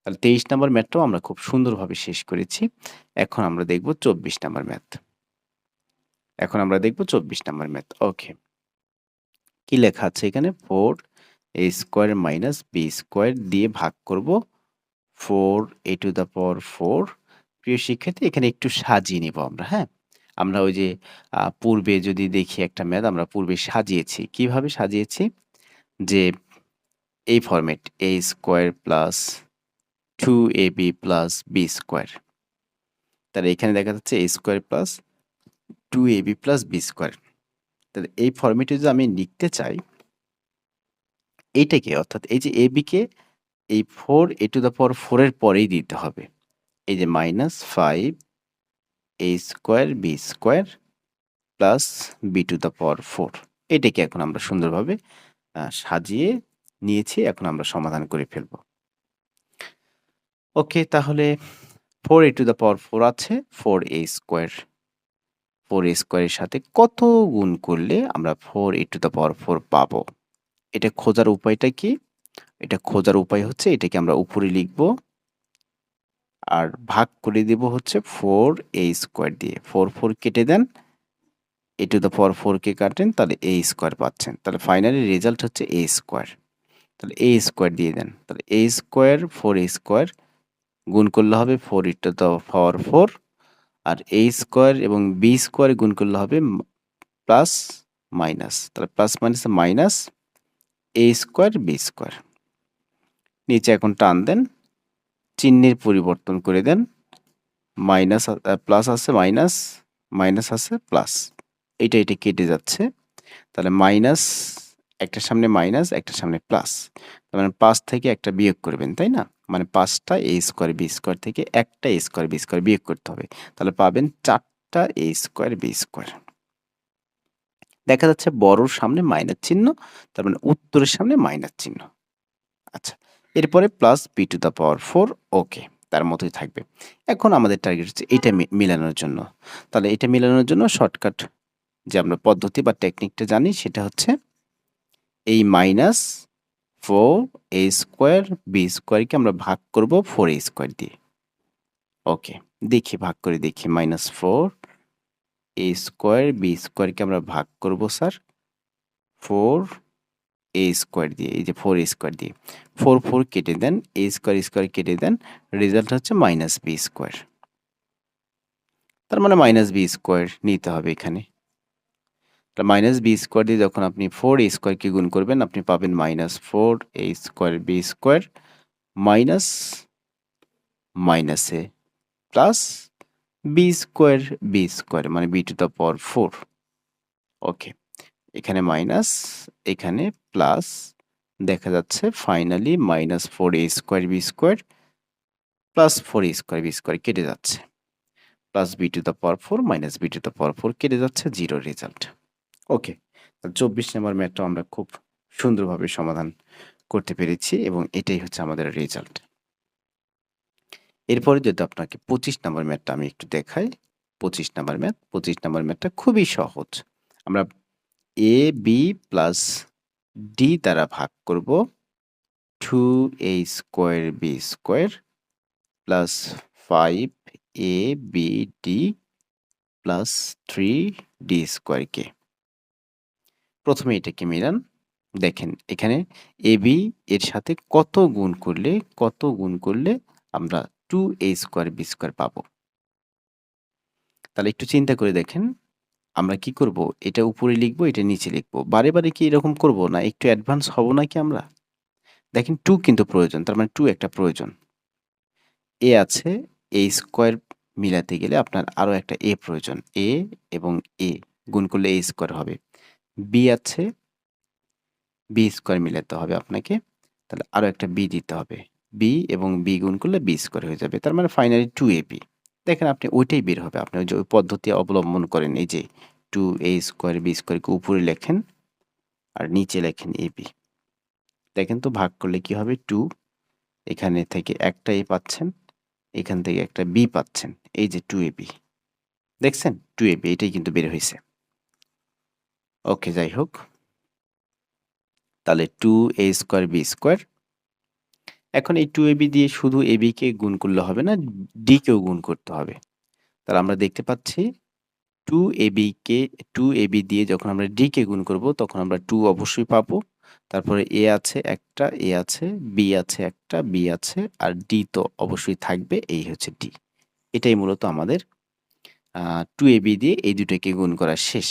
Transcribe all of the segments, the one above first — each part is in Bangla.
তাহলে ২৩ নাম্বার ম্যাথটাও আমরা খুব সুন্দরভাবে শেষ করেছি। এখন আমরা দেখব ২৪ নাম্বার ম্যাথ। এখন আমরা দেখব ২৪ নাম্বার ম্যাথ। ওকে। কি লেখা আছে এখানে? 4a square minus b square দিয়ে ভাগ করব 4a টু দ্য পাওয়ার 4। প্রিয় শিক্ষার্থী, এখানে একটু সাজিয়ে নিব আমরা, হ্যাঁ? আমরা ওই যে পূর্বে যদি দেখি একটা ম্যাথ আমরা পূর্বে সাজিয়েছি। কিভাবে সাজিয়েছি? যে এই format a square plus 2ab plus b square. তাহলে এখানে দেখা যাচ্ছে a square plus 2ab plus b square. তাহলে এই ফরম্যাটে যদি আমি লিখতে চাই এইটাকে, অর্থাৎ এই যে ab কে এই 4a টু দ্য পাওয়ার 4 এর পরেই দিতে হবে। এই যে minus 5a square b square plus b two the power 4। এটাকে এখন আমরা সুন্দরভাবে সাজিয়ে নিয়েছি। এখন আমরা সমাধান করে ফেলব। ওকে, তাহলে 4a টু দ্য পাওয়ার 4 আছে, 4a স্কোয়ার। 4a স্কোয়ারের সাথে কত গুণ করলে আমরা 4a টু দ্য পাওয়ার 4 পাবো? এটা খোঁজার উপায়টা কি? এটা খোঁজার উপায় হচ্ছে এটাকে আমরা উপরে লিখব আর ভাগ করে দেব হচ্ছে 4a স্কোয়ার দিয়ে। 4 কেটে দেন, a টু দ্য পাওয়ার 4 কে কাটেন, তাহলে a স্কোয়ার পাচ্ছেন। তাহলে ফাইনালি রেজাল্ট হচ্ছে a স্কোয়ার। তাহলে a স্কোয়ার দিয়ে দেন। তাহলে a স্কোয়ার 4a স্কোয়ার গুণ করলে হবে 4 টু দ্য পাওয়ার 4, আর a স্কোয়ার এবং b স্কোয়ার গুণ করলে হবে প্লাস মাইনাস। তাহলে প্লাস মাইনাসে minus a square b square. নিচে এখন টান দেন, চিহ্নের পরিবর্তন করে দেন। মাইনাস প্লাস আছে মাইনাস, মাইনাস আছে প্লাস। এটা কেটে যাচ্ছে। তাহলে মাইনাস, একটার সামনে মাইনাস, একটার সামনে প্লাস। তার মানে ৫ থেকে একটা বিয়োগ করবেন, তাই না? মানে ৫টা a স্কোয়ার b স্কোয়ার থেকে একটা a স্কোয়ার b স্কোয়ার বিয়োগ করতে হবে। তাহলে পাবেন ৪টা a স্কোয়ার b স্কোয়ার। দেখা যাচ্ছে বড়র সামনে মাইনাস চিহ্ন, তার মানে উত্তরের সামনে মাইনাস চিহ্ন। আচ্ছা, এরপরে plus b two the power 4। ওকে, তার মতোই থাকবে। এখন আমাদের টার্গেট হচ্ছে এটা মিলানোর জন্য। তাহলে এটা মিলানোর জন্য শর্টকাট যে আমরা পদ্ধতি বা টেকনিকটা জানি সেটা হচ্ছে এই মাইনাস 4a স্কোয়ার b স্কোয়ারকে আমরা ভাগ করব 4a স্কোয়ার দিয়ে। ওকে, দেখি ভাগ করে দেখি। মাইনাস 4a স্কোয়ার b স্কোয়ারকে আমরা ভাগ করব স্যার 4a স্কোয়ার দিয়ে। এই যে 4a স্কোয়ার দিয়ে 4 কেটে দেন, a স্কোয়ার স্কোয়ার কেটে দেন, রেজাল্ট হচ্ছে মাইনাস b স্কোয়ার। তার মানে মাইনাস b স্কোয়ার নিতে হবে এখানে। মাইনাস বি স্কোয়ার দিয়ে যখন আপনি 4a স্কোয়ারকে গুণ করবেন আপনি পাবেন minus 4a square b square minus মাইনাসে প্লাস b স্কোয়ার মানে b টু দ্য পাওয়ার 4। ওকে, এখানে মাইনাস, এখানে প্লাস, দেখা যাচ্ছে finally minus 4a square b square plus 4a square b square কেটে যাচ্ছে, plus b two the power 4 minus b two the power 4 কেটে যাচ্ছে, 0 রেজাল্ট। ওকে, 24 নম্বর ম্যাথটাও আমরা খুব সুন্দরভাবে সমাধান করতে পেরেছি এবং এটাই হচ্ছে আমাদের রেজাল্ট। এরপরে যদি আপনাকে 25 নম্বর ম্যাথটা আমি একটু দেখাই। 25 নম্বর ম্যাথ, 25 নম্বর ম্যাথটা খুবই সহজ। আমরা a b প্লাস d দ্বারা ভাগ করব 2a square b square plus 5abd plus 3d স্কোয়ারকে। প্রথমে এটাকে মিলান। দেখেন এখানে ab এর সাথে কত গুণ করলে আমরা 2a স্কোয়ার b স্কোয়ার পাবো। তাহলে একটু চিন্তা করে দেখেন, আমরা কি করব? এটা উপরে লিখবো, এটা নিচে লিখবো। বারে, বারে কি এরকম করব না? একটু অ্যাডভান্স হব নাকি আমরা? দেখেন 2 কিন্তু প্রয়োজন। তার মানে 2 একটা প্রয়োজন। a আছে, a স্কোয়ার মিলাতে গেলে আপনার আরো একটা a প্রয়োজন। a এবং a গুণ করলে a স্কোয়ার হবে। b আছে, b স্কোয়ার মিলাতে হবে আপনাকে। তাহলে আরো একটা b দিতে হবে। b এবং b গুণ করলে b স্কোয়ার হয়ে যাবে। তার মানে ফাইনালি 2ab। দেখেন আপনি ওইটাই বের হবে। আপনি ওই যে ওই পদ্ধতি অবলম্বন করেন, এই যে 2a স্কোয়ার b স্কোয়ারকে উপরে লেখেন আর নিচে লেখেন ab। দেখেন তো ভাগ করলে কি হবে? 2, এখানে থেকে একটা a পাচ্ছেন, এখান থেকে একটা b পাচ্ছেন। এই যে 2ab, দেখছেন? 2ab এটাই কিন্তু বের হইছে। ওকে, যাই হোক। তাহলে 2a স্কোয়ার b স্কোয়ার এখন এই 2ab দিয়ে শুধু ab কে গুণ করলে হবে না, d কেও গুণ করতে হবে। তাহলে আমরা দেখতে পাচ্ছি 2ab কে 2ab দিয়ে যখন আমরা d কে গুণ করব তখন আমরা 2 অবশ্যই পাবো। তারপরে a আছে একটা, a আছে, b আছে একটা, b আছে, আর d তো অবশ্যই থাকবে, এই হচ্ছে d। এটাই মূলত আমাদের 2ab দিয়ে এই দুটোকে গুণ করা শেষ।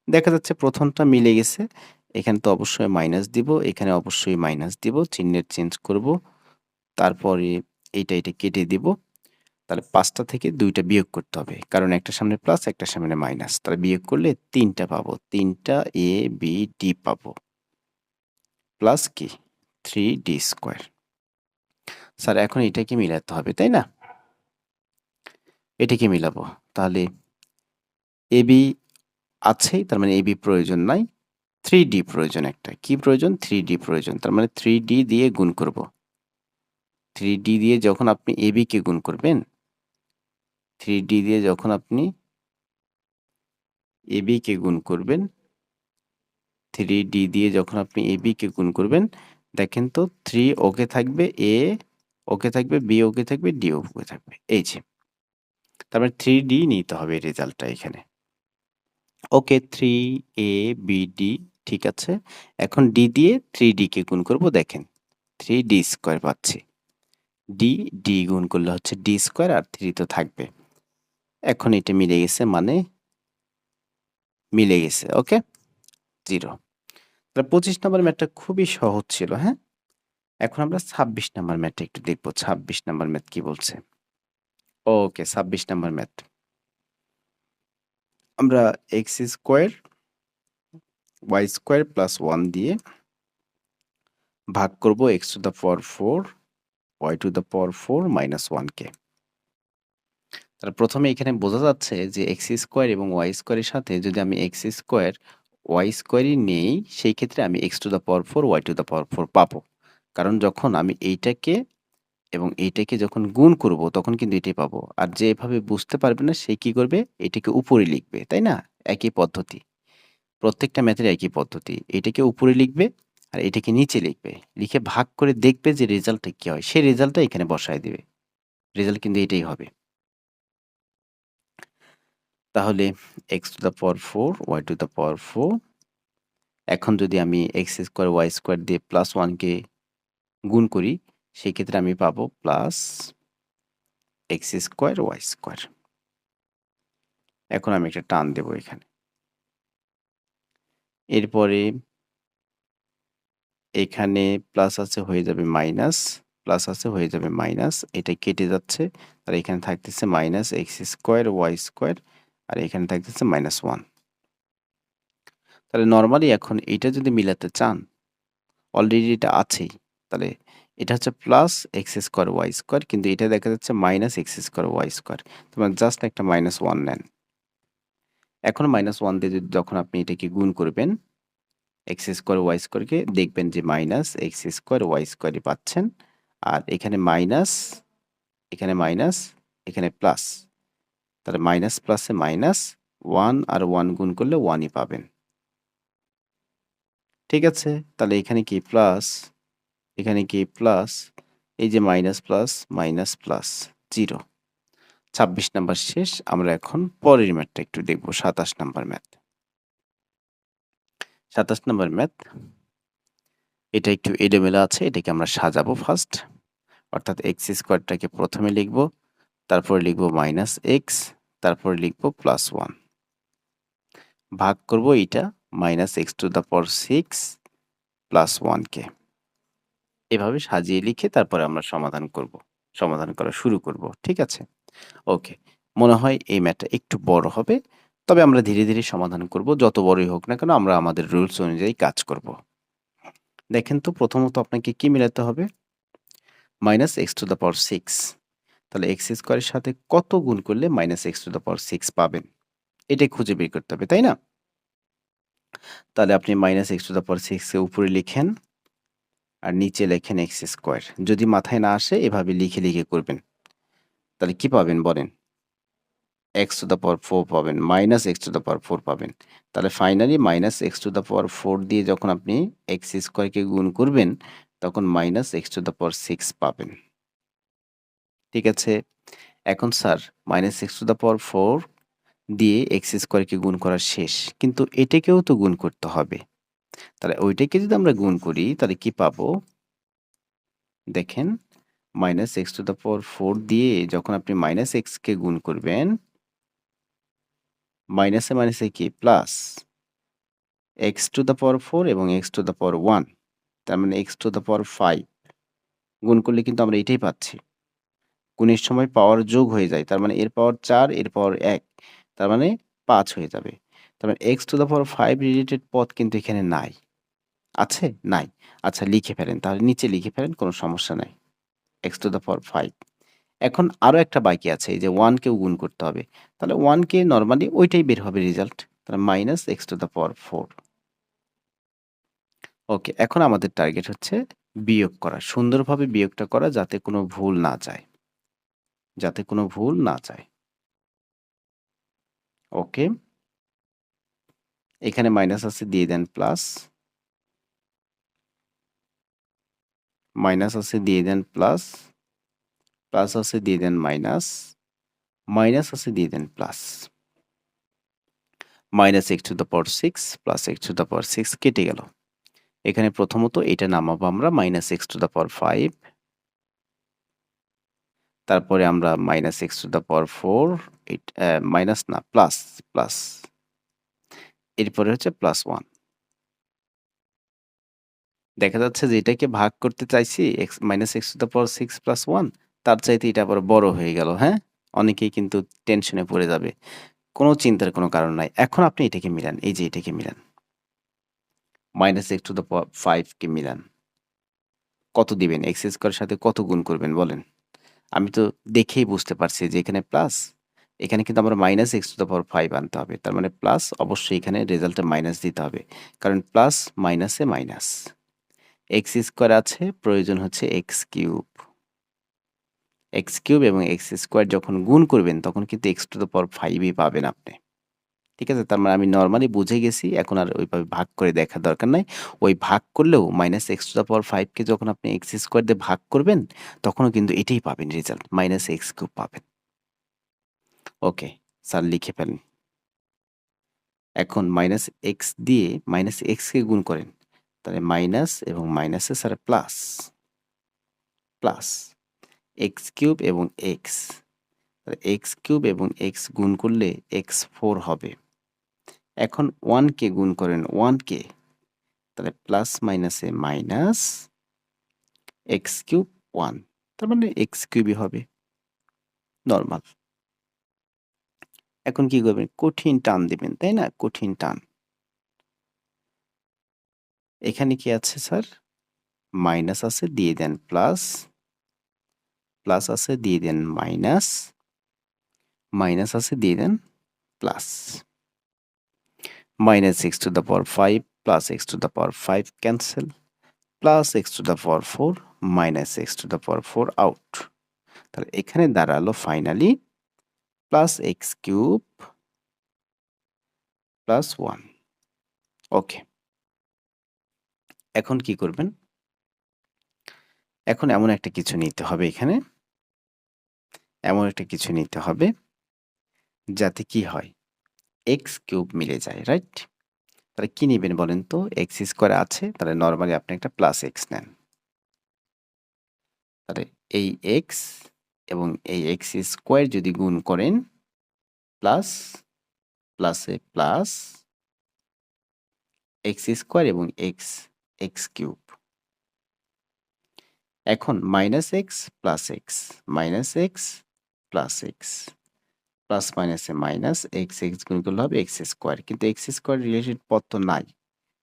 দেখা যাচ্ছে প্রথমটা মিলে গেছে। এখানে তো অবশ্যই মাইনাস দিব, এখানে অবশ্যই মাইনাস দিব, চিহ্নের চেঞ্জ করব। তারপরে এটা কেটে দিব। তাহলে ৫ টা থেকে ২ টা বিয়োগ করতে হবে। কারণ একটার সামনে প্লাস, একটার সামনে মাইনাস। তাহলে বিয়োগ করলে ৩ টা পাবো। ৩ টা a, b, d পাবো। প্লাস কি? 3d square. স্যার এখন এটাকে মিলাতে হবে, তাই না? এটাকে মিলাবো। তাহলে ab আছেই, তার মানে ab প্রয়োজন নাই। 3d প্রয়োজন একটা। কি প্রয়োজন? 3d প্রয়োজন। তার মানে 3d দিয়ে গুণ করব। 3d দিয়ে যখন আপনি ab কে গুণ করবেন, 3d দিয়ে যখন আপনি ab কে গুণ করবেন, 3d দিয়ে যখন আপনি ab কে গুণ করবেন, দেখেন তো 3 ওকে থাকবে, a ওকে থাকবে, b ওকে থাকবে, d ওকে থাকবে। এই যে। তার মানে 3d নিতে হবে রেজাল্টটা এখানে। ওকে, 3a b d ঠিক আছে। এখন d দিয়ে 3d কে গুণ করব, দেখেন 3d স্কয়ার পাচ্ছি। d গুণ করলে হচ্ছে d স্কয়ার, আর 3 তো থাকবে। এখন এটা মিলে গেছে, মানে মিলে গেছে। ওকে? 0। তাহলে 25 নম্বর ম্যাথটা খুবই সহজ ছিল, হ্যাঁ? এখন আমরা 26 নাম্বার ম্যাথটা একটু দেখব। 26 নাম্বার ম্যাথ কি বলছে? ওকে, 26 নাম্বার ম্যাথ। আমরা x square y square plus 1 দিয়ে ভাগ করব x two the power 4 y two the power 4 minus 1 কে। তাহলে প্রথমে এখানে বোঝা যাচ্ছে যে x স্কয়ার এবং y স্কয়ারের সাথে যদি আমি x স্কয়ার y স্কয়ারই নেই, সেই ক্ষেত্রে আমি x two the power 4 y two the power 4 পাবো। কারণ যখন আমি এইটাকে এবং এইটাকে যখন গুণ করব তখন কিন্তু এটাই পাবো। আর যে এভাবে বুঝতে পারবে না সে কি করবে? এটাকে উপরে লিখবে, তাই না? একই পদ্ধতি। প্রত্যেকটা ম্যাথের একই পদ্ধতি। এটাকে উপরে লিখবে আর এটাকে নিচে লিখবে। লিখে ভাগ করে দেখবে যে রেজাল্টটা কি হয়। সেই রেজাল্টটা এখানে বসায় দিবে। রেজাল্ট কিন্তু এটাই হবে। তাহলে x two the power 4 y two the power 4, এখন যদি আমি x স্কয়ার y স্কয়ার দিয়ে প্লাস 1 কে গুণ করি, সেক্ষেত্রে আমি পাবো plus x square y square. এখন আমি একটা টান দেব এখানে। এরপরে এখানে প্লাস আছে, হয়ে যাবে মাইনাস, প্লাস আছে হয়ে যাবে মাইনাস, এটা কেটে যাচ্ছে। আর এখানে থাকতেছে minus x square y square, আর এখানে থাকতেছে মাইনাস 1। তাহলে নর্মালি এখন এটা যদি মিলাতে চান, অলরেডি এটা আছেই, তাহলে এটা হচ্ছে plus x square y square, কিন্তু এটা দেখা যাচ্ছে minus x square y square. তোমার জাস্ট একটা মাইনাস 1 নেন। এখন মাইনাস 1 দিয়ে যখন আপনি এটাকে গুণ করবেন এক্স স্কোয়ার ওয়াই স্কোয়ারকে, দেখবেন যে মাইনাস এক্স স্কোয়ার ওয়াই স্কোয়ারই পাচ্ছেন। আর এখানে মাইনাস, এখানে মাইনাস, এখানে প্লাস। তাহলে মাইনাস প্লাসে মাইনাস, 1 আর 1 গুণ করলে 1ই পাবেন। ঠিক আছে? তাহলে এখানে কি প্লাস, এখানে কি প্লাস, এই যে minus plus minus plus 0। 26 number শেষ। আমরা এখন পরের ম্যাথটা একটু দেখব, 27 নাম্বার ম্যাথ। 27 নাম্বার ম্যাথ, এটা একটু এলোমেলো আছে, এটাকে আমরা সাজাবো ফার্স্ট। অর্থাৎ এক্স স্কোয়ারটাকে প্রথমে লিখব, তারপরে লিখব মাইনাস এক্স, তারপরে লিখব প্লাস 1, ভাগ করব এইটা minus x to the power 6 plus 1 কে। এভাবে সাজিয়ে লিখে তারপরে আমরা সমাধান করব, সমাধান করা শুরু করব। ঠিক আছে? ওকে। মনে হয় এই ম্যাথটা একটু বড় হবে, তবে আমরা ধীরে ধীরে সমাধান করব। যত বড়ই হোক না কেন আমরা আমাদের রুলস অনুযায়ী কাজ করব। দেখেন তো প্রথমত আপনাকে কি মিলাতে হবে? Minus x to the power 6। তাহলে এক্স স্কোয়ারের সাথে কত গুণ করলে minus x to the power 6 পাবেন? এটাই খুঁজে বের করতে হবে, তাই না? তাহলে আপনি minus x to the power 6 কে উপরে লিখেন আর নিচে লেখেন এক্স স্কোয়ার। যদি মাথায় না আসে এভাবে লিখে লিখে করবেন। তাহলে কি পাবেন বলেন? এক্স টু দ্য পাওয়ার 4 পাবেন, minus x to the power 4 পাবেন। তাহলে finally minus x to the power 4 দিয়ে যখন আপনি এক্স স্কোয়ারকে গুণ করবেন, তখন minus x to the power 6 পাবেন। ঠিক আছে? এখন sir minus x to the power 4 দিয়ে এক্স স্কোয়ারকে গুণ করা শেষ। কিন্তু এটাকেও তো গুণ করতে হবে। তাহলে ওইটাকে যদি আমরা গুণ করি তাহলে কি পাবো? দেখেন minus x to the power 4 দিয়ে যখন আপনি মাইনাস এক্সকে গুণ করবেন, মাইনাসে মাইনাসে কি plus x to the power 4 এবং এক্স টু দ্য পাওয়ার 1, তার মানে এক্স টু দ্য পাওয়ার 5 গুণ করলে কিন্তু আমরা এটাই পাচ্ছি। গুণের সময় পাওয়ার যোগ হয়ে যায়। তার মানে এর পাওয়ার 4, এর পাওয়ার 1, তার মানে 5 হয়ে যাবে। তার মানে x to the power 5 related পদ কিন্তু এখানে নাই। আছে? নাই। আচ্ছা লিখে ফেলেন। তাহলে নিচে লিখে ফেলেন, কোনো সমস্যা নাই। X to the power 5। এখন আরো একটা বাকি আছে, এই যে 1 কেও গুণ করতে হবে। তাহলে 1 কে নরমালি ওইটাই বের হবে রেজাল্ট। তাহলে minus x to the power 4। ওকে, এখন আমাদের টার্গেট হচ্ছে বিয়োগ করা। সুন্দরভাবে বিয়োগটা করা যাতে কোনো ভুল না যায়। যাতে কোনো ভুল না যায়। ওকে? এখানে মাইনাস আছে দিয়ে দেন প্লাস। মাইনাস আছে দিয়ে দেন প্লাস। প্লাস আছে দিয়ে দেন মাইনাস। মাইনাস আছে দিয়ে দেন plus. Minus x to the power 6 plus x to the power 6 কেটে গেল। এখানে প্রথমত এটা নামাবো আমরা minus x to the power 5। তারপরে আমরা minus x to the power 4, minus না প্লাস, প্লাস। এরপরে হচ্ছে প্লাস 1। দেখা যাচ্ছে যে এটাকে ভাগ করতে চাইছি minus x to the power 6 plus 1, তার চাইতে এটা আবার বড় হয়ে গেল, হ্যাঁ? অনেকেই কিন্তু টেনশনে পড়ে যাবে। কোনো চিন্তার কোনো কারণ নাই। এখন আপনি এটাকে মিলান। এই যে এটাকে Milan. Minus x to the power 5 K Milan. কত দিবেন? এক্স স্কয়ারের সাথে কত গুণ করবেন বলেন? আমি তো দেখেই বুঝতে পারছি যে এখানে প্লাস, এখানে কিন্তু আমার minus x to the power 5 আনতে হবে। তার মানে প্লাস, অবশ্যই এখানে রেজাল্টে মাইনাস দিতে হবে। কারণ প্লাস মাইনাসে মাইনাস। এক্স স্কয়ার আছে, প্রয়োজন হচ্ছে এক্স কিউব। এক্স কিউব এবং এক্স স্কয়ার যখন গুণ করবেন তখন কিন্তু এক্স টু দ্য পাওয়ার 5 ই পাবেন আপনি। ঠিক আছে? তার মানে আমি নরমালি বুঝে গেছি। এখন আর ওইভাবে ভাগ করে দেখার দরকার নাই। ওই ভাগ করলেও minus x to the power 5 কে যখন আপনি এক্স স্কয়ার দিয়ে ভাগ করবেন, তখনও কিন্তু এটাই পাবেন রেজাল্ট। মাইনাস এক্স কিউব পাবেন। ওকে, স্যার লিখে ফেলেন। এখন মাইনাস এক্স দিয়ে মাইনাস এক্স কে গুণ করেন। তাহলে মাইনাস এবং মাইনাসে sir plus, plus x cube এবং এক্স। তাহলে এক্স কিউব এবং এক্স গুণ করলে এক্স 4 হবে। এখন 1 কে গুণ করেন 1 কে। তাহলে প্লাস মাইনাসে মাইনাস এক্স কিউব 1, তার মানে এক্স কিউবই হবে, নরমাল। এখন কি করবেন? কঠিন টান দিবেন, তাই না? কঠিন টান। এখানে কি আছে স্যার? মাইনাস আছে দিয়ে দেন প্লাস, প্লাস আছে দিয়ে দেন মাইনাস, মাইনাস আছে দিয়ে দেন plus. Minus x to the power 5 plus x to the power 5 cancel, plus x to the power 4 minus x to the power 4 out. তাহলে এখানে দাঁড়ালো finally plus x cube plus 1। Okay, এখন কি করবেন? এখন এমন একটা কিছু নিতে হবে এখানে, এমন একটা কিছু নিতে হবে যাতে কি হয়? এক্স কিউব মিলে যায়, রাইট? তাহলে কি নিবেন বলেন তো? এক্স স্কয়ার আছে, তাহলে নরমালি আপনি একটা প্লাস এক্স নেন। তাহলে এই এক্স এবং এই এক্স স্কয়ার যদি গুণ করেন, প্লাস প্লাসে প্লাস এক্স স্কয়ার এবং এক্স, এক্স কিউব। এখন minus x plus x, minus x plus x, plus মাইনাসে মাইনাস এক্স, এক্স গুণ করলে হবে এক্স স্কয়ার। কিন্তু এক্স স্কয়ার রিলেটেড পদ তো নাই।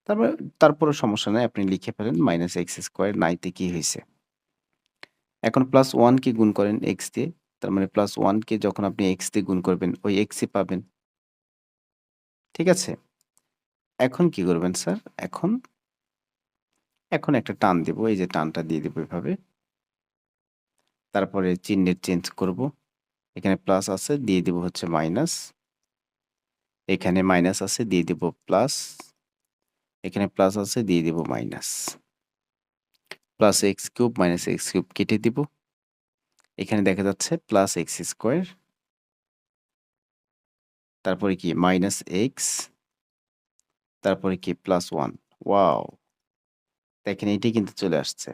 তারপরে তারপরেও সমস্যা নাই, আপনি লিখে ফেলেন মাইনাস এক্স স্কয়ার নাইতে কি হইছে? এখন প্লাস 1 কে গুণ করেন এক্স দিয়ে। তার মানে প্লাস 1 কে যখন আপনি এক্স দিয়ে গুণ করবেন ওই এক্সই পাবেন। ঠিক আছে? এখন কি করবেন স্যার? এখন এখন একটা টান দিব। এই যে টানটা দিয়ে দিব এভাবে। তারপরে চিহ্নের চেঞ্জ করব। এখানে প্লাস আছে দিয়ে দিব হচ্ছে মাইনাস। এখানে মাইনাস আছে দিয়ে দিব প্লাস। এখানে প্লাস আছে দিয়ে দিব minus. Plus x cube minus x cube কেটে দিব। এখানে দেখা যাচ্ছে প্লাস এক্স স্কোয়ার, তারপরে কি মাইনাস এক্স, তারপরে কি প্লাস ওয়ান। ওয়াও, দেখেন এটাই কিন্তু চলে আসছে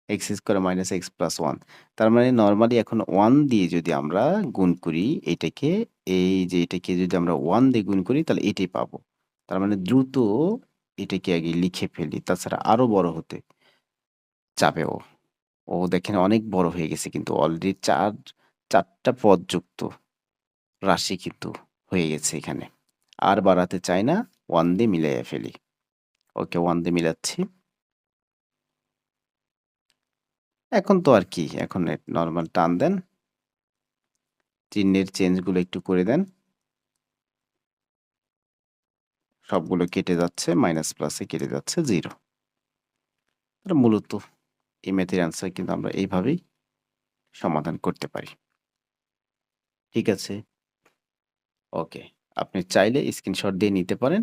x square minus x plus one. তার মানে নর্মালি এখন ওয়ান দিয়ে যদি আমরা গুণ করি এটাকে, এই যে এটাকে যদি আমরা ওয়ান দিয়ে গুণ করি তাহলে এটাই পাবো। তার মানে দ্রুত এটাকে আগে লিখে ফেলি, তাছাড়া আরো বড় হতে যাবে ও। ও দেখেন অনেক বড় হয়ে গেছে, কিন্তু অলরেডি চারটা পদ যুক্ত রাশি কিন্তু হয়ে গেছে এখানে। আর বাড়াতে চাই না, ওয়ান দিয়ে মিলাইয়া ফেলি। ওকে, ওয়ান দিয়ে মিলাচ্ছি। এখন তো আর কি, এখন নর্মাল টান দেন, চিহ্নের চেঞ্জগুলো একটু করে দেন। সবগুলো কেটে যাচ্ছে, মাইনাস প্লাসে কেটে যাচ্ছে জিরো। মূলত এই ম্যাথের অ্যান্সার কিন্তু আমরা এইভাবেই সমাধান করতে পারি। ঠিক আছে, ওকে। আপনি চাইলে স্ক্রিনশট দিয়ে নিতে পারেন।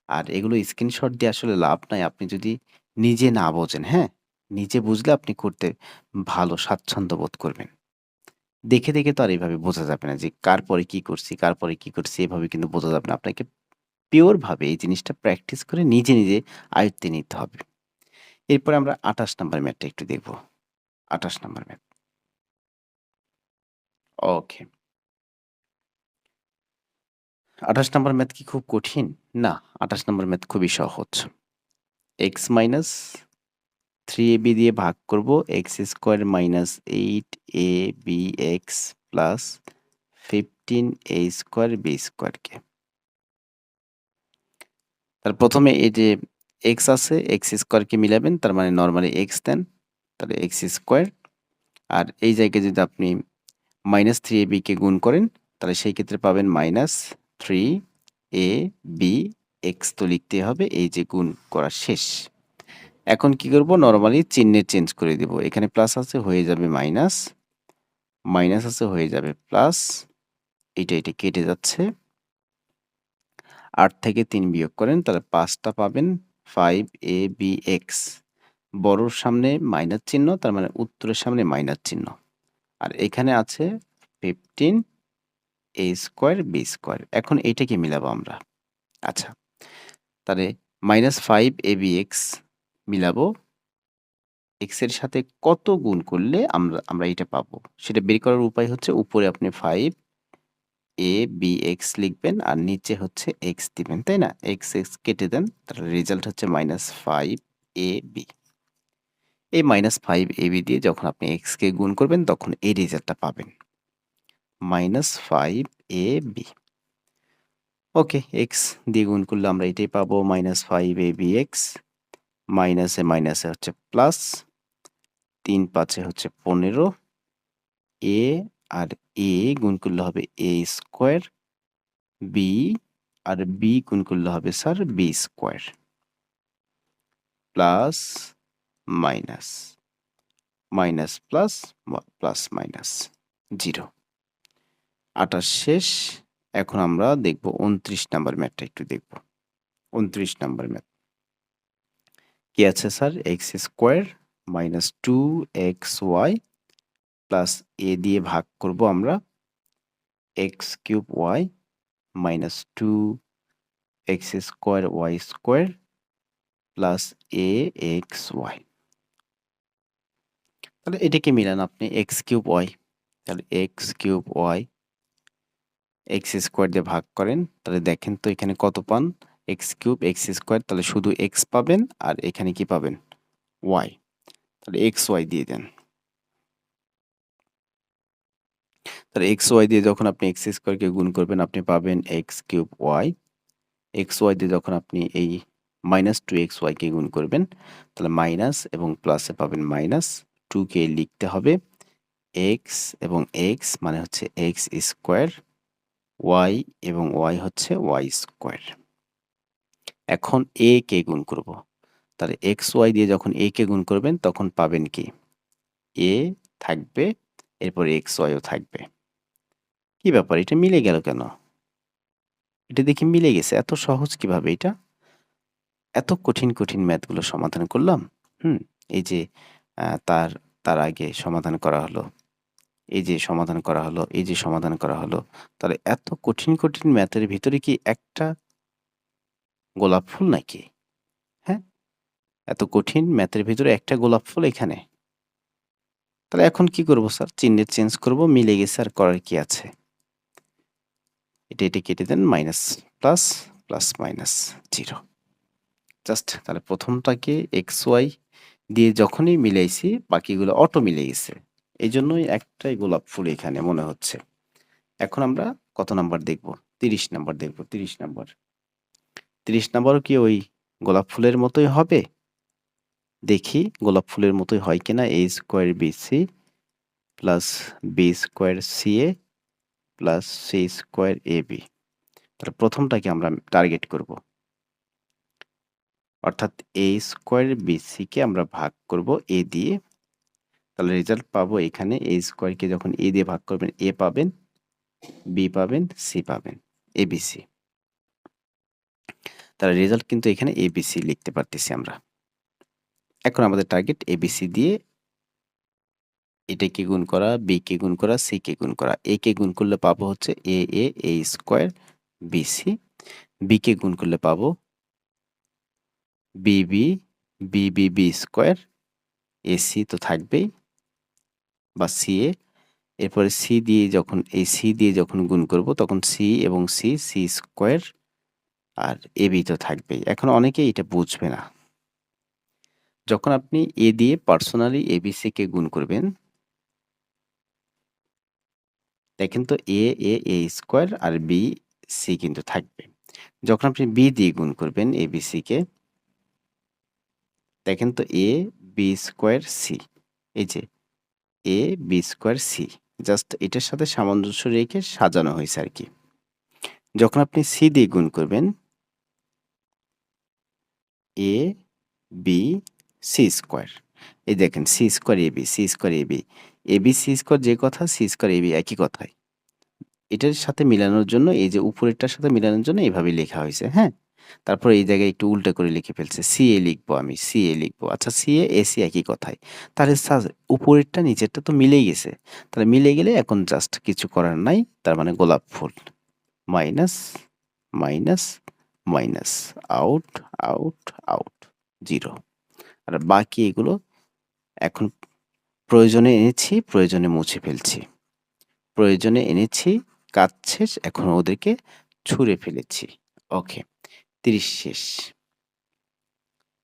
আর এগুলো স্ক্রিনশট দিয়ে আসলে লাভ নাই, আপনি যদি নিজে না বোঝেন, হ্যাঁ? নিজে বুঝলে আপনি করতে ভালো স্বাচ্ছন্দ্য বোধ করবেন। দেখে, দেখে তো আর এভাবে বোঝা যাবে না যে কার পরে কি করছি, কার পরে কি করছি, এভাবে কিন্তু বোঝা যাবে না। আপনাকে পিওর ভাবে এই জিনিসটা প্র্যাকটিস করে নিজে, নিজে আয়ত্তে নিতে হবে। এরপরে আমরা ২৮ নাম্বার ম্যাথটা একটু দেখব। ২৮ নাম্বার ম্যাথ। ওকে। ২৮ নাম্বার ম্যাথ কি খুব কঠিন? না, ২৮ নাম্বার ম্যাথ খুবই সহজ। x মাইনাস 3ab দিয়ে ভাগ করব x square minus 8abx plus 15a square b স্কয়ারকে। তার প্রথমে এই যে x আছে, x স্কয়ারকে মিলাবেন, তার মানে নরমালি x দেন, তাহলে x স্কয়ার। আর এই জায়গায় যদি আপনি মাইনাস 3ab কে গুণ করেন তাহলে সেই ক্ষেত্রে পাবেন মাইনাস 3ab x তো লিখতে হবে, এই যে গুণ করা শেষ। এখন কি করব, নরমালি চিহ্নের চেঞ্জ করে দিব। এখানে প্লাস আছে হয়ে যাবে মাইনাস, মাইনাস আছে হয়ে যাবে প্লাস, এটা কেটে যাচ্ছে। 8 থেকে 3 বিয়োগ করেন তাহলে 5টা পাবেন 5abx। বড়র সামনে মাইনাস চিহ্ন, তার মানে উত্তরের সামনে মাইনাস চিহ্ন। আর এখানে আছে 15a স্কয়ার b স্কয়ার। এখন এইটাকে মিলাবো আমরা। আচ্ছা, তাহলে মাইনাস 5abx মিলাবো x এর সাথে কত গুণ করলে আমরা এটা পাবো, সেটা বের করার উপায় হচ্ছে উপরে আপনি 5abx লিখবেন আর নিচে হচ্ছে x দিবেন, তাই না? x কেটে দেন, তাহলে রেজাল্ট হচ্ছে মাইনাস 5ab। এই মাইনাস 5ab দিয়ে যখন আপনি x কে গুণ করবেন তখন এই রেজাল্টটা পাবেন, মাইনাস 5ab। ওকে, x দিয়ে গুণ করলে আমরা এটাই পাবো, মাইনাস 5abx। মাইনাসে মাইনাসে হচ্ছে প্লাস, 3 5 হচ্ছে 15, a আর a গুণ করলে হবে a স্কয়ার, b আর b গুণ করলে হবে sir b square, plus minus, minus plus, plus minus 0। ২৮ শেষ। এখন আমরা দেখব ২৯ নাম্বার ম্যাথটা একটু দেখব। ২৯ নাম্বার ম্যাথ। কি আছে sir? X square minus 2xy plus a দিয়ে ভাগ করব আমরা x cube y minus 2x square y square plus axy। তাহলে এটাকে মিলান আপনি, এক্স কিউব ওয়াই, তাহলে x cube y x square দিয়ে ভাগ করেন, তাহলে দেখেন তো এখানে কত পান, এক্স কিউব এক্স স্কয়ার, তাহলে শুধু এক্স পাবেন আর এখানে কি পাবেন, ওয়াই, তাহলে এক্স ওয়াই দিয়ে দেন। তাহলে এক্স ওয়াই দিয়ে যখন আপনি এক্স স্কয়ারকে গুণ করবেন আপনি পাবেন x cube y. X y দিয়ে যখন আপনি এই মাইনাস 2xy কে গুণ করবেন তাহলে মাইনাস এবং প্লাসে পাবেন মাইনাস, 2 কে লিখতে হবে এক্স এবং এক্স মানে হচ্ছে এক্স স্কয়ার, ওয়াই এবং ওয়াই হচ্ছে ওয়াই স্কয়ার। এখন a কে গুণ করব, তাহলে এক্স ওয়াই দিয়ে যখন a কে গুণ করবেন তখন পাবেন কি, a থাকবে, এরপর এক্স ওয়াইও থাকবে। কি ব্যাপার, এটা মিলে গেল কেন? এটা দেখি মিলে গেছে, এত সহজ কিভাবে এটা? এত কঠিন কঠিন ম্যাথগুলো সমাধান করলাম। হুম, এই যে তার তার আগে সমাধান করা হলো, এই যে সমাধান করা হলো, এই যে সমাধান করা হলো। তাহলে এত কঠিন, কঠিন ম্যাথের ভিতরে কি একটা গোলাপ ফুল নাকি? হ্যাঁ? এত কঠিন ম্যাথের ভিতরে একটা গোলাপ ফুল এখানে? তাহলে এখন কি করব স্যার? চিহ্নের চেঞ্জ করব, মিলে গেছে আর করার কি আছে? এটা কেটে দেন minus, plus, plus, minus 0। Just তাহলে প্রথমটাকে xy দিয়ে যখনই মিলাইছি বাকিগুলো অটো মিলে গেছে। এইজন্যই একটাই গোলাপ ফুল এখানে মনে হচ্ছে। এখন আমরা কত নাম্বার দেখব? ৩০ নাম্বার দেখব, ৩০ নাম্বার। ৩০ নাম্বারও কি ওই গোলাপ ফুলের মতোই হবে? দেখি গোলাপ ফুলের মতোই হয় কিনা। a square bc plus b square ca plus c square ab। তাহলে প্রথমটাকে আমরা টার্গেট করব। অর্থাৎ a স্কয়ার bc কে আমরা ভাগ করব a দিয়ে। তাহলে রেজাল্ট পাবো এখানে a স্কয়ারকে যখন a দিয়ে ভাগ করবেন a পাবেন, b পাবেন, c পাবেন, abc। তাহলে রেজাল্ট কিন্তু এখানে abc লিখতে পারতেছি আমরা। এখন আমাদের টার্গেট abc দিয়ে এটাকে গুণ করা, b কে গুণ করা, c কে গুণ করা। a কে গুণ করলে পাবো হচ্ছে a স্কয়ার bc, b কে গুণ করলে পাবো b স্কয়ার, ac তো থাকবেই বা ca। এরপরে c দিয়ে যখন গুণ করব তখন c এবং c স্কয়ার আর ab তো থাকবেই। এখন অনেকেই এটা বুঝবে না। যখন আপনি a দিয়ে পার্সোনালি abc কে গুণ করবেন, দেখেন তো a স্কয়ার আর b c কিন্তু থাকবে। যখন আপনি b দিয়ে গুণ করবেন abc কে, দেখেন তো b স্কয়ার c। এই যে b স্কয়ার c, জাস্ট এটার সাথে সামঞ্জস্য রেখে সাজানো হয়েছে আর কি। যখন আপনি c দিয়ে গুণ করবেন a b c স্কয়ার, এই দেখেন c square ab, c square ab, ab c square যে কথা, c স্কয়ার ab একই কথাই। এটার সাথে মিলানোর জন্য, এই যে উপরেরটার সাথে মিলানোর জন্য এভাবে লেখা হয়েছে, হ্যাঁ? তারপর এই জায়গায় একটু উল্টা করে লিখে ফেলছে। CA লিখবো আমি, CA লিখবো। আচ্ছা CA, AC একই কথাই। তাহলে স্যার উপরেরটা নিচেরটা তো মিলেই গেছে। তাহলে মিলে গেলে এখন জাস্ট কিছু করার নাই। তার মানে গোলাপ ফুল। Minus, minus, minus. Out, out, out. 0। আর বাকি এগুলো এখন প্রয়োজনে এনেছি, প্রয়োজনে মুছে ফেলছি। প্রয়োজনে এনেছি, কাজ শেষ, এখন ওদেরকে ছুঁড়ে ফেলেছি। ওকে। ৩০ শেষ।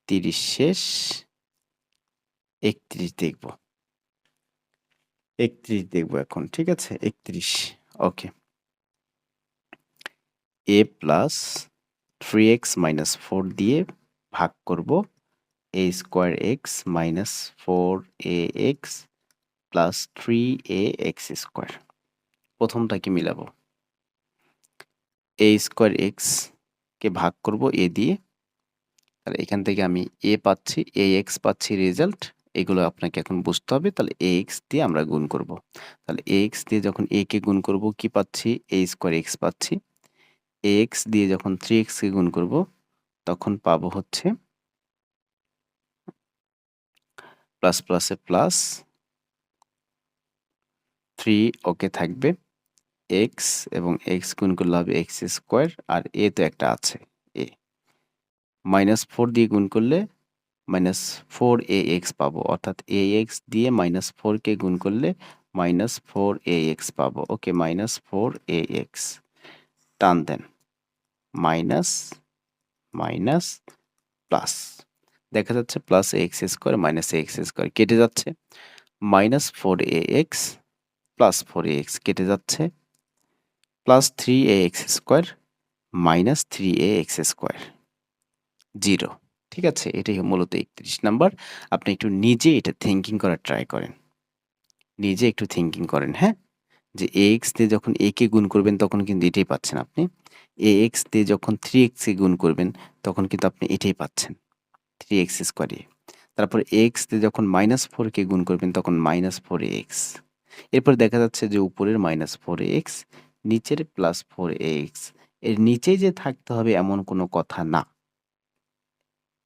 ৩০ শেষ। ৩১ দেখব। ৩১ দেখব এখন। ঠিক আছে? ৩১। Okay. a plus 3x minus 4 দিয়ে ভাগ করব a square x minus 4ax plus 3ax square. প্রথমটাকে মিলাবো। a স্কয়ার x কে ভাগ করব a দিয়ে। তাহলে এখান থেকে আমি a পাচ্ছি, ax পাচ্ছি রেজাল্ট। এগুলো আপনাকে এখন বুঝতে হবে। তাহলে ax দিয়ে আমরা গুণ করব। তাহলে ax দিয়ে যখন a কে গুণ করব কি পাচ্ছি? a স্কয়ার x পাচ্ছি। ax দিয়ে যখন 3x কে গুণ করব তখন পাবো হচ্ছে প্লাস প্লাসে প্লাস 3 ওকে থাকবে। x এবং x গুণ করলে হবে x স্কয়ার আর a তো একটা আছে a। মাইনাস 4 দিয়ে গুণ করলে মাইনাস 4ax পাবো, অর্থাৎ ax দিয়ে মাইনাস 4 কে গুণ করলে মাইনাস 4ax পাবো। ওকে, মাইনাস 4ax টান দেন, মাইনাস, মাইনাস, প্লাস। দেখা যাচ্ছে plus x square minus x square কেটে যাচ্ছে, মাইনাস 4ax প্লাস 4ax কেটে যাচ্ছে, plus 3ax square minus 3ax square 0। ঠিক আছে? এটাই মূলত 31 নাম্বার। আপনি একটু নিজে এটা থিংকিং করার ট্রাই করেন। নিজে একটু থিংকিং করেন, হ্যাঁ? যে ax দিয়ে যখন a কে গুণ করবেন তখন কিন্তু এটাই পাচ্ছেন আপনি। ax দিয়ে যখন 3x কে গুণ করবেন তখন কিন্তু আপনি এটাই পাচ্ছেন, 3x স্কোয়ার a। তারপর x দিয়ে যখন মাইনাস 4 কে গুণ করবেন তখন মাইনাস 4ax। এরপর দেখা যাচ্ছে যে উপরের মাইনাস 4ax, নিচের প্লাস 4ax। এর নিচেই যে থাকতে হবে এমন কোনো কথা না।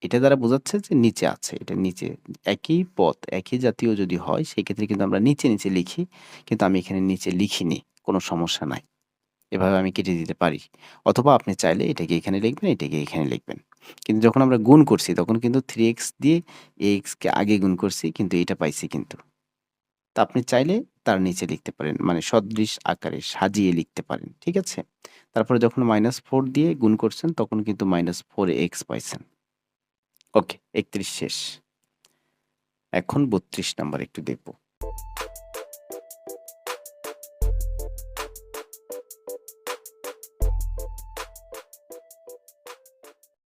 এটা দ্বারা বোঝাচ্ছে যে নিচে আছে। এটা নিচে। একই পদ, একই জাতীয় যদি হয় সেক্ষেত্রে কিন্তু আমরা নিচে, নিচে লিখি। কিন্তু আমি এখানে নিচে লিখিনি। কোনো সমস্যা নাই। এভাবে আমি কেটে দিতে পারি। অথবা আপনি চাইলে এটাকে এখানে লিখবেন, এটাকে এখানে লিখবেন। কিন্তু যখন আমরা গুণ করছি তখন কিন্তু 3x দিয়ে ax কে আগে গুণ করছি কিন্তু এটা পাইছি কিন্তু। তো আপনি চাইলে তার নিচে লিখতে পারেন। মানে সদৃশ আকারে সাজিয়ে লিখতে পারেন। ঠিক আছে? তারপরে যখন -4 দিয়ে গুণ করছেন তখন কিন্তু -4x পাইছেন। ওকে, ৩১ শেষ। এখন ৩২ নাম্বার একটু দেখব।